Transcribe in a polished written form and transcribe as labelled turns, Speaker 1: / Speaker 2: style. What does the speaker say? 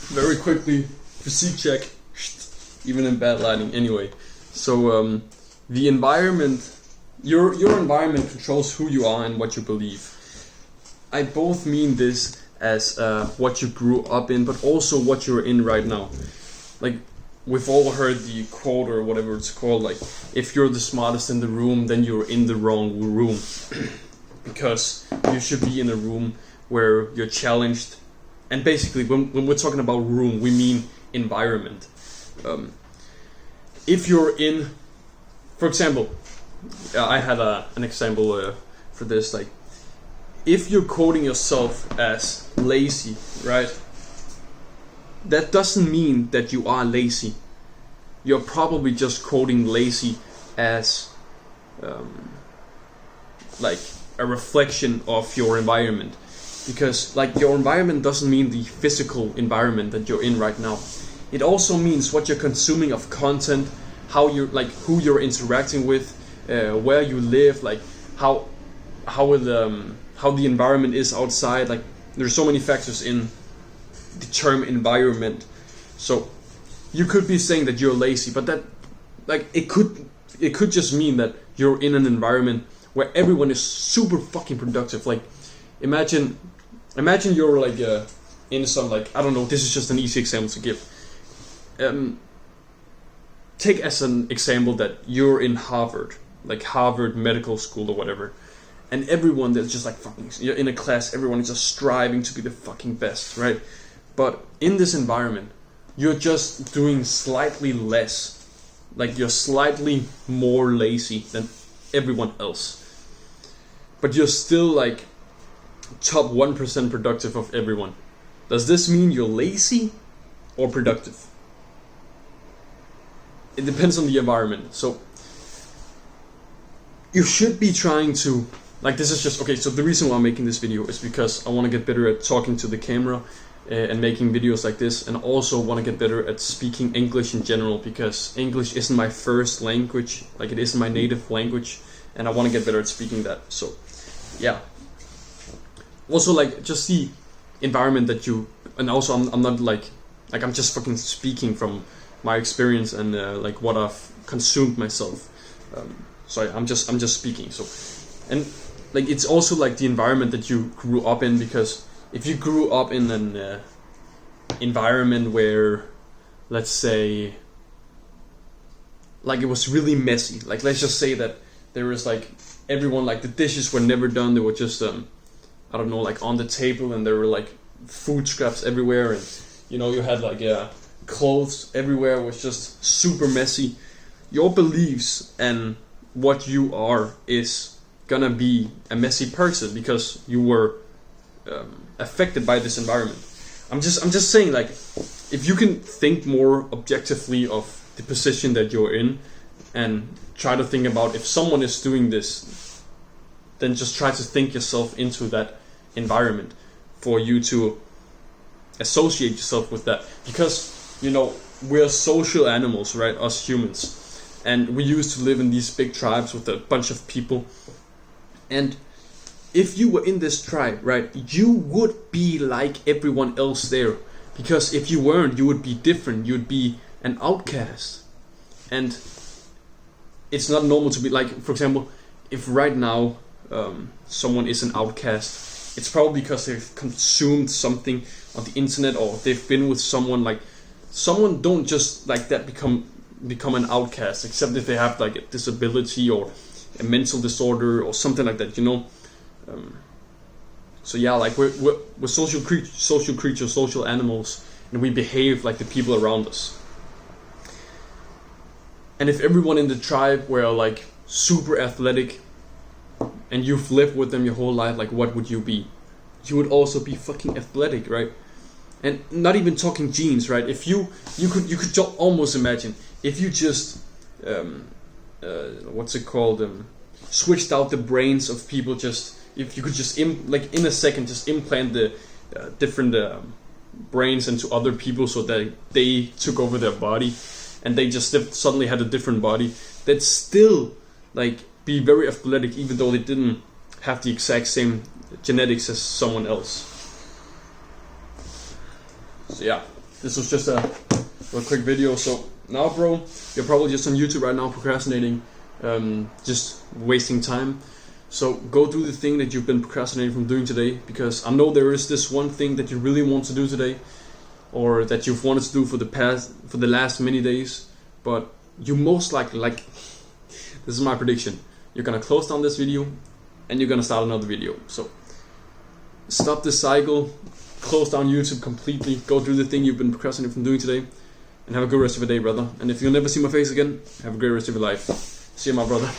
Speaker 1: very quickly, physique check, even in bad lighting. Anyway, so the environment, your environment controls who you are and what you believe. I both mean this as what you grew up in, but also what you're in right now. Like, we've all heard the quote or whatever it's called, like, if you're the smartest in the room, then you're in the wrong room. Because you should be in a room where you're challenged. And basically, when we're talking about room, we mean environment. If you're in, for example, I had an example for this, like, if you're quoting yourself as lazy, right? That doesn't mean that you are lazy. You're probably just quoting lazy as like a reflection of your environment. Because like your environment doesn't mean the physical environment that you're in right now. It also means what you're consuming of content, how you're like who you're interacting with, where you live, like how the environment is outside. Like there's so many factors in the term environment. So you could be saying that you're lazy, but that like it could just mean that you're in an environment where everyone is super fucking productive. Like imagine you're like in some, like, I don't know, this is just an easy example to give. Take as an example that you're in Harvard, like Harvard Medical School or whatever, and everyone that's just like fucking, you're in a class, everyone is just striving to be the fucking best, right? But in this environment, you're just doing slightly less, like you're slightly more lazy than everyone else, but you're still like top 1% productive of everyone. Does this mean you're lazy or productive? It depends on the environment. So you should be trying to, like, this is just, okay, so the reason why I'm making this video is because I want to get better at talking to the camera and making videos like this, and also want to get better at speaking English in general, because English isn't my first language, like it isn't my native language, and I want to get better at speaking that. So yeah. Also, like, just the environment that you, and also I'm not like I'm just fucking speaking from my experience and like what I've consumed myself. Sorry, I'm just speaking. So, and like it's also like the environment that you grew up in, because if you grew up in an environment where, let's say, like it was really messy, like let's just say that there was like everyone, like the dishes were never done, they were just I don't know, like on the table, and there were like food scraps everywhere, and you know, you had like clothes everywhere, it was just super messy. Your beliefs and what you are is gonna be a messy person because you were affected by this environment. I'm just saying, like, if you can think more objectively of the position that you're in and try to think about if someone is doing this, then just try to think yourself into that environment for you to associate yourself with that. Because, you know, we're social animals, right, us humans, and we used to live in these big tribes with a bunch of people. And if you were in this tribe, right, you would be like everyone else there, because if you weren't, you would be different, you'd be an outcast. And it's not normal to be like, for example, if right now someone is an outcast, it's probably because they've consumed something on the internet, or they've been with someone. Like, someone don't just like that become an outcast, except if they have like a disability or a mental disorder or something like that, you know. So yeah, like we're social creatures, social animals, and we behave like the people around us. And if everyone in the tribe were like super athletic, and you've lived with them your whole life, like what would you be? You would also be fucking athletic, right? And not even talking genes, right? If you could almost imagine if you just what's it called, switched out the brains of people. Just if you could just like in a second just implant the different brains into other people, so that they took over their body and they just suddenly had a different body, they'd still like be very athletic, even though they didn't have the exact same genetics as someone else. So yeah, this was just a quick video. So now, bro, you're probably just on YouTube right now procrastinating, just wasting time. So go do the thing that you've been procrastinating from doing today, because I know there is this one thing that you really want to do today, or that you've wanted to do for the last many days, but you most likely, like, this is my prediction, you're gonna close down this video and you're gonna start another video. So stop this cycle, close down YouTube completely, go do the thing you've been procrastinating from doing today, and have a good rest of your day, brother. And if you'll never see my face again, have a great rest of your life. See you, my brother.